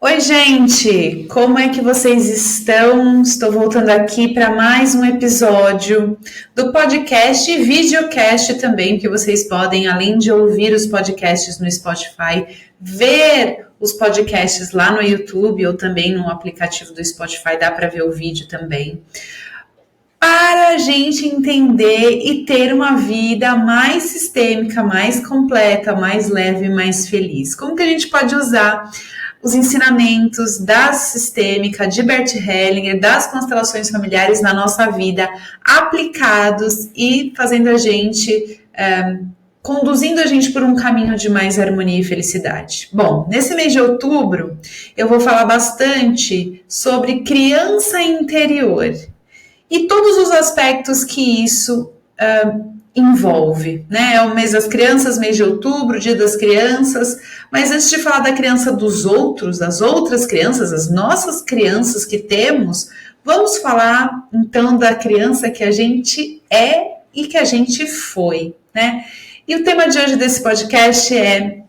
Oi, gente! Como é que vocês estão? Estou voltando aqui para mais um episódio do podcast e videocast também, que vocês podem, além de ouvir os podcasts no Spotify, ver os podcasts lá no YouTube ou também no aplicativo do Spotify, dá para ver o vídeo também. Para a gente entender e ter uma vida mais sistêmica, mais completa, mais leve, mais feliz. Como que a gente pode usar os ensinamentos da sistêmica de Bert Hellinger, das constelações familiares na nossa vida, aplicados e fazendo a gente, conduzindo a gente por um caminho de mais harmonia e felicidade. Bom, nesse mês de outubro, eu vou falar bastante sobre criança interior e todos os aspectos que isso envolve, né? É o mês das crianças, mês de outubro, dia das crianças, mas antes de falar da criança dos outros, das outras crianças, as nossas crianças que temos, vamos falar então da criança que a gente é e que a gente foi, né? E o tema de hoje desse podcast é: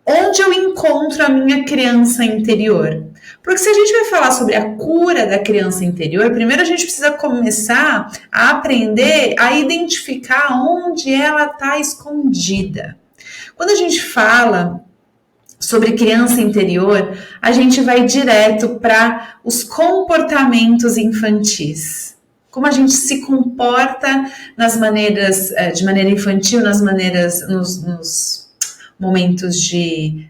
onde eu encontro a minha criança interior? Porque se a gente vai falar sobre a cura da criança interior, primeiro a gente precisa começar a aprender a identificar onde ela está escondida. Quando a gente fala sobre criança interior, a gente vai direto para os comportamentos infantis. Como a gente se comporta nas maneiras, de maneira infantil, nas maneiras, nos momentos de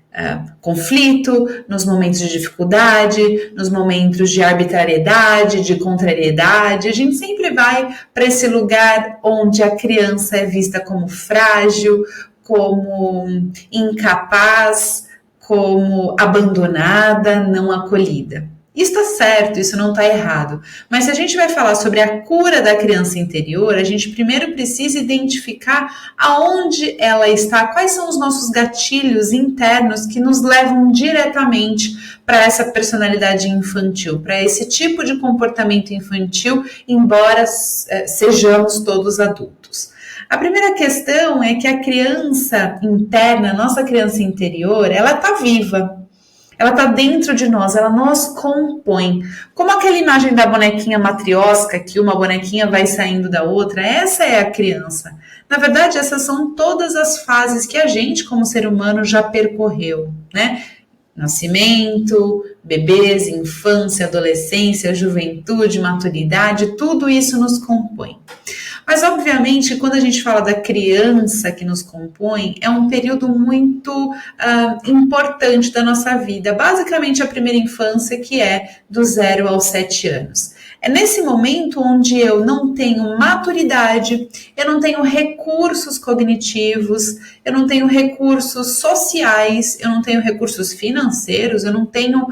conflito, nos momentos de dificuldade, nos momentos de arbitrariedade, de contrariedade. A gente sempre vai para esse lugar onde a criança é vista como frágil, como incapaz, como abandonada, não acolhida. Isso está certo, isso não está errado. Mas se a gente vai falar sobre a cura da criança interior, a gente primeiro precisa identificar aonde ela está, quais são os nossos gatilhos internos que nos levam diretamente para essa personalidade infantil, para esse tipo de comportamento infantil, embora sejamos todos adultos. A primeira questão é que a criança interna, nossa criança interior, ela está viva. Ela está dentro de nós, ela nos compõe. Como aquela imagem da bonequinha matriosca, que uma bonequinha vai saindo da outra, essa é a criança. Na verdade, essas são todas as fases que a gente, como ser humano, já percorreu, né? Nascimento, bebês, infância, adolescência, juventude, maturidade, tudo isso nos compõe. Mas, obviamente, quando a gente fala da criança que nos compõe, é um período muito importante da nossa vida. Basicamente, a primeira infância, que é do 0 aos 7 anos. É nesse momento onde eu não tenho maturidade, eu não tenho recursos cognitivos, eu não tenho recursos sociais, eu não tenho recursos financeiros, eu não tenho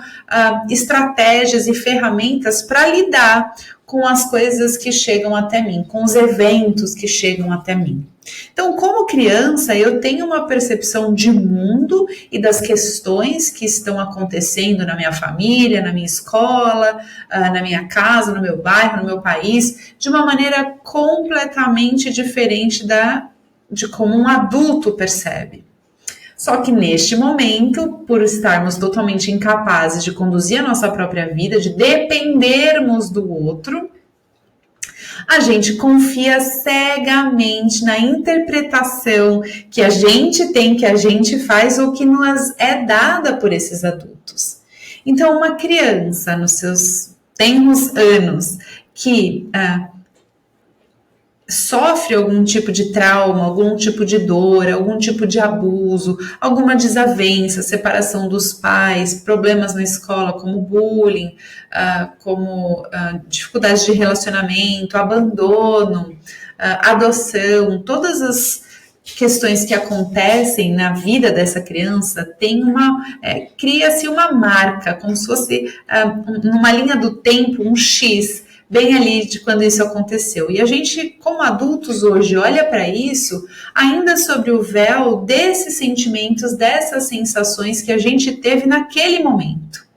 estratégias e ferramentas para lidar com as coisas que chegam até mim, com os eventos que chegam até mim. Então, como criança, eu tenho uma percepção de mundo e das questões que estão acontecendo na minha família, na minha escola, na minha casa, no meu bairro, no meu país, de uma maneira completamente diferente de como um adulto percebe. Só que neste momento, por estarmos totalmente incapazes de conduzir a nossa própria vida, de dependermos do outro, a gente confia cegamente na interpretação que a gente tem, que a gente faz ou que nos é dada por esses adultos. Então, uma criança nos seus tenros anos que sofre algum tipo de trauma, algum tipo de dor, algum tipo de abuso, alguma desavença, separação dos pais, problemas na escola como bullying, como dificuldades de relacionamento, abandono, adoção, todas as questões que acontecem na vida dessa criança cria-se uma marca, como se fosse numa linha do tempo, um X, bem ali de quando isso aconteceu. E a gente, como adultos hoje, olha para isso ainda sobre o véu desses sentimentos, dessas sensações que a gente teve naquele momento.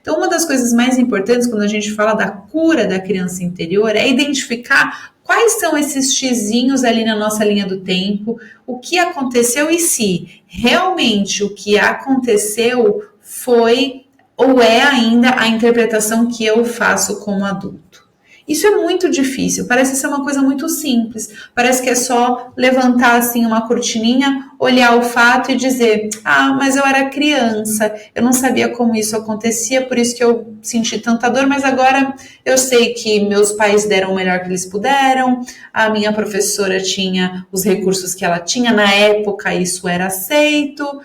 Então, uma das coisas mais importantes quando a gente fala da cura da criança interior é identificar quais são esses xizinhos ali na nossa linha do tempo, o que aconteceu e se realmente o que aconteceu foi ou é ainda a interpretação que eu faço como adulto? Isso é muito difícil, parece ser uma coisa muito simples, parece que é só levantar assim uma cortininha, olhar o fato e dizer, mas eu era criança, eu não sabia como isso acontecia, por isso que eu senti tanta dor, mas agora eu sei que meus pais deram o melhor que eles puderam, a minha professora tinha os recursos que ela tinha, na época isso era aceito,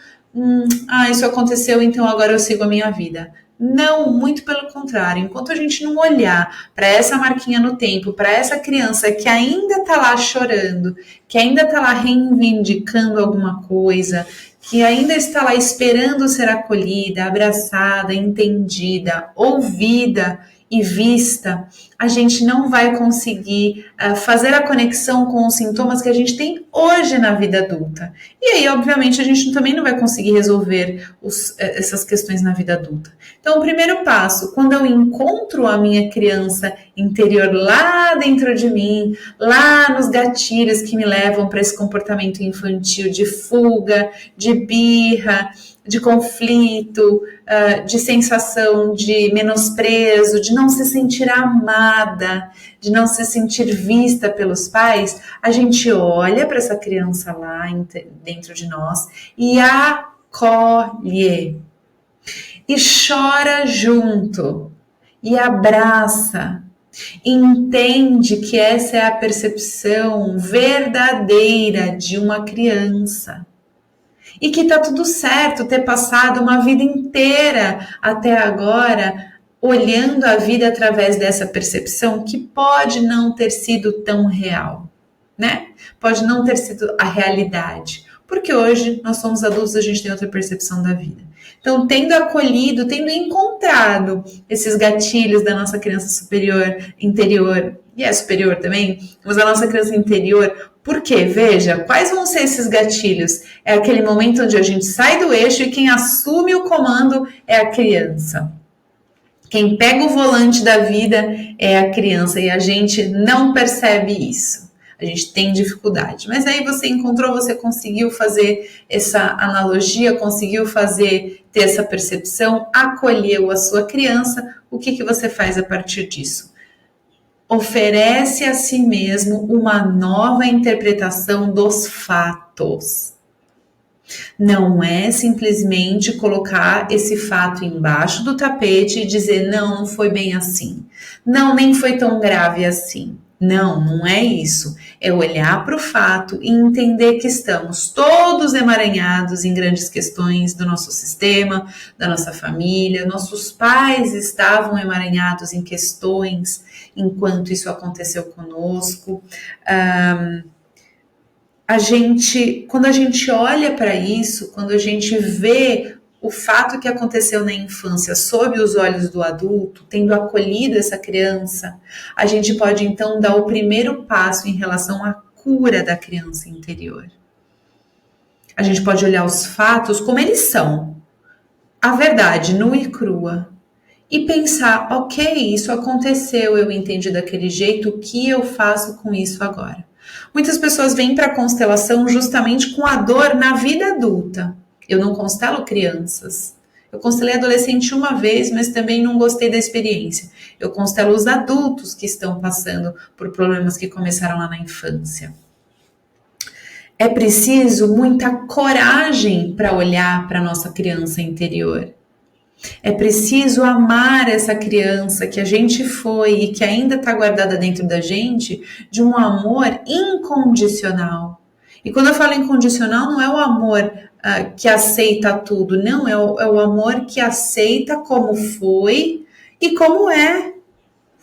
isso aconteceu, então agora eu sigo a minha vida. Não, muito pelo contrário. Enquanto a gente não olhar para essa marquinha no tempo, para essa criança que ainda está lá chorando, que ainda está lá reivindicando alguma coisa, que ainda está lá esperando ser acolhida, abraçada, entendida, ouvida e vista, a gente não vai conseguir fazer a conexão com os sintomas que a gente tem hoje na vida adulta. E aí, obviamente, a gente também não vai conseguir resolver essas questões na vida adulta. Então, o primeiro passo, quando eu encontro a minha criança interior lá dentro de mim, lá nos gatilhos que me levam para esse comportamento infantil de fuga, de birra, de conflito, de sensação de menosprezo, de não se sentir amada, de não se sentir vista pelos pais, a gente olha para essa criança lá dentro de nós e acolhe. E chora junto, e abraça, entende que essa é a percepção verdadeira de uma criança. E que tá tudo certo ter passado uma vida inteira até agora olhando a vida através dessa percepção que pode não ter sido tão real, né? Pode não ter sido a realidade, porque hoje nós somos adultos, a gente tem outra percepção da vida. Então, tendo acolhido, tendo encontrado esses gatilhos da nossa criança superior, interior, e é superior também, mas a nossa criança interior, por quê? Veja, quais vão ser esses gatilhos? É aquele momento onde a gente sai do eixo e quem assume o comando é a criança. Quem pega o volante da vida é a criança e a gente não percebe isso. A gente tem dificuldade. Mas aí você encontrou, você conseguiu fazer essa analogia, conseguiu ter essa percepção, acolheu a sua criança. O que você faz a partir disso? Oferece a si mesmo uma nova interpretação dos fatos. Não é simplesmente colocar esse fato embaixo do tapete e dizer, não foi bem assim. Não, nem foi tão grave assim. Não é isso. É olhar para o fato e entender que estamos todos emaranhados em grandes questões do nosso sistema, da nossa família. Nossos pais estavam emaranhados em questões enquanto isso aconteceu conosco. Quando a gente olha para isso, quando a gente vê o fato que aconteceu na infância sob os olhos do adulto, tendo acolhido essa criança, a gente pode então dar o primeiro passo em relação à cura da criança interior. A gente pode olhar os fatos como eles são, a verdade nua e crua, e pensar, ok, isso aconteceu, eu entendi daquele jeito, o que eu faço com isso agora? Muitas pessoas vêm para a constelação justamente com a dor na vida adulta. Eu não constelo crianças. Eu constelei adolescente uma vez, mas também não gostei da experiência. Eu constelo os adultos que estão passando por problemas que começaram lá na infância. É preciso muita coragem para olhar para a nossa criança interior. É preciso amar essa criança que a gente foi e que ainda está guardada dentro da gente de um amor incondicional. E quando eu falo incondicional, não é o amor que aceita tudo, não, é o amor que aceita como foi e como é.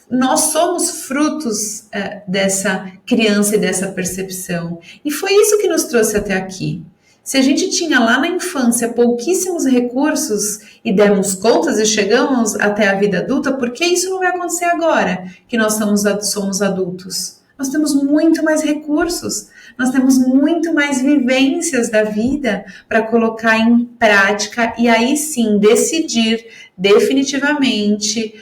Nós somos frutos dessa criança e dessa percepção. E foi isso que nos trouxe até aqui. Se a gente tinha lá na infância pouquíssimos recursos e demos contas e chegamos até a vida adulta, por que isso não vai acontecer agora que nós somos adultos? Nós temos muito mais recursos, nós temos muito mais vivências da vida para colocar em prática e aí sim decidir definitivamente,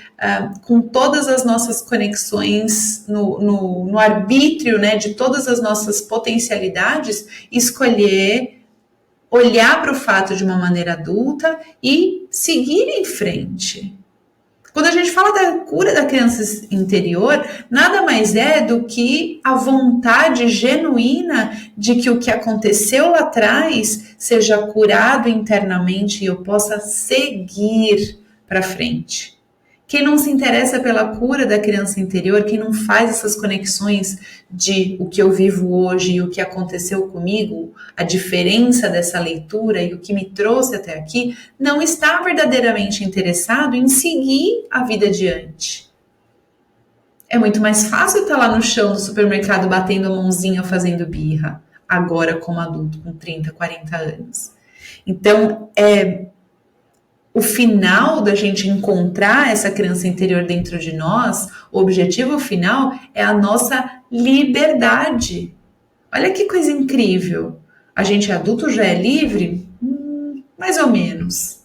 com todas as nossas conexões no arbítrio, né, de todas as nossas potencialidades, escolher olhar para o fato de uma maneira adulta e seguir em frente. Quando a gente fala da cura da criança interior, nada mais é do que a vontade genuína de que o que aconteceu lá atrás seja curado internamente e eu possa seguir para frente. Quem não se interessa pela cura da criança interior, quem não faz essas conexões de o que eu vivo hoje e o que aconteceu comigo, a diferença dessa leitura e o que me trouxe até aqui, não está verdadeiramente interessado em seguir a vida adiante. É muito mais fácil estar lá no chão do supermercado batendo a mãozinha fazendo birra, agora como adulto, com 30, 40 anos. Então, o final da gente encontrar essa criança interior dentro de nós, o objetivo final é a nossa liberdade. Olha que coisa incrível. A gente adulto já é livre? Mais ou menos.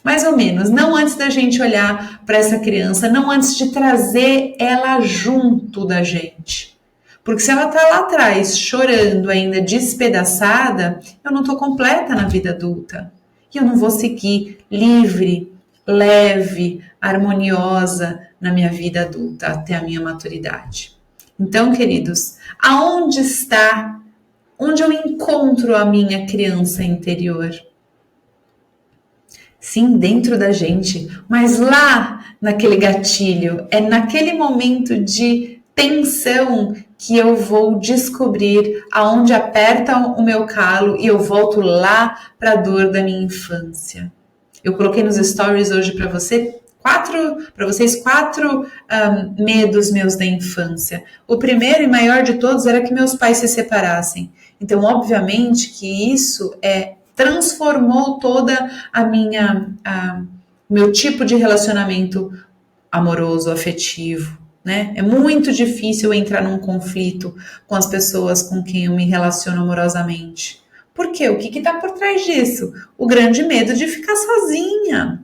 Mais ou menos. Não antes da gente olhar para essa criança, não antes de trazer ela junto da gente. Porque se ela está lá atrás chorando ainda despedaçada, eu não estou completa na vida adulta. E eu não vou seguir livre, leve, harmoniosa na minha vida adulta até a minha maturidade. Então, queridos, aonde está, onde eu encontro a minha criança interior? Sim, dentro da gente, mas lá naquele gatilho, é naquele momento de tensão que eu vou descobrir aonde aperta o meu calo e eu volto lá para a dor da minha infância. Eu coloquei nos stories hoje para vocês quatro medos meus da infância. O primeiro e maior de todos era que meus pais se separassem. Então, obviamente que isso transformou toda meu tipo de relacionamento amoroso, afetivo. Né? É muito difícil entrar num conflito com as pessoas com quem eu me relaciono amorosamente. Por quê? O que está por trás disso? O grande medo de ficar sozinha.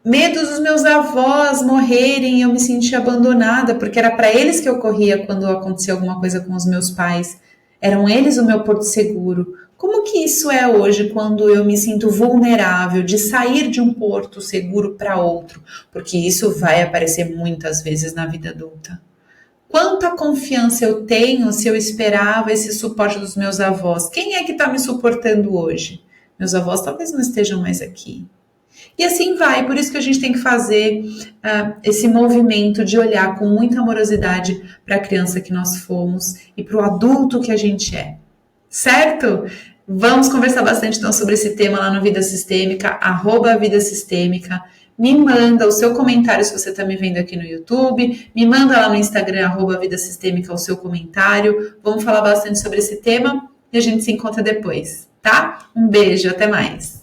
Medo dos meus avós morrerem e eu me sentir abandonada, porque era para eles que eu corria quando acontecia alguma coisa com os meus pais. Eram eles o meu porto seguro. Como que isso é hoje quando eu me sinto vulnerável de sair de um porto seguro para outro? Porque isso vai aparecer muitas vezes na vida adulta. Quanta confiança eu tenho se eu esperava esse suporte dos meus avós? Quem é que está me suportando hoje? Meus avós talvez não estejam mais aqui. E assim vai, por isso que a gente tem que fazer esse movimento de olhar com muita amorosidade para a criança que nós fomos e para o adulto que a gente é. Certo? Vamos conversar bastante então sobre esse tema lá no Vida Sistêmica, @Vida Sistêmica. Me manda o seu comentário se você está me vendo aqui no YouTube. Me manda lá no Instagram, @Vida Sistêmica, o seu comentário. Vamos falar bastante sobre esse tema e a gente se encontra depois, tá? Um beijo, até mais.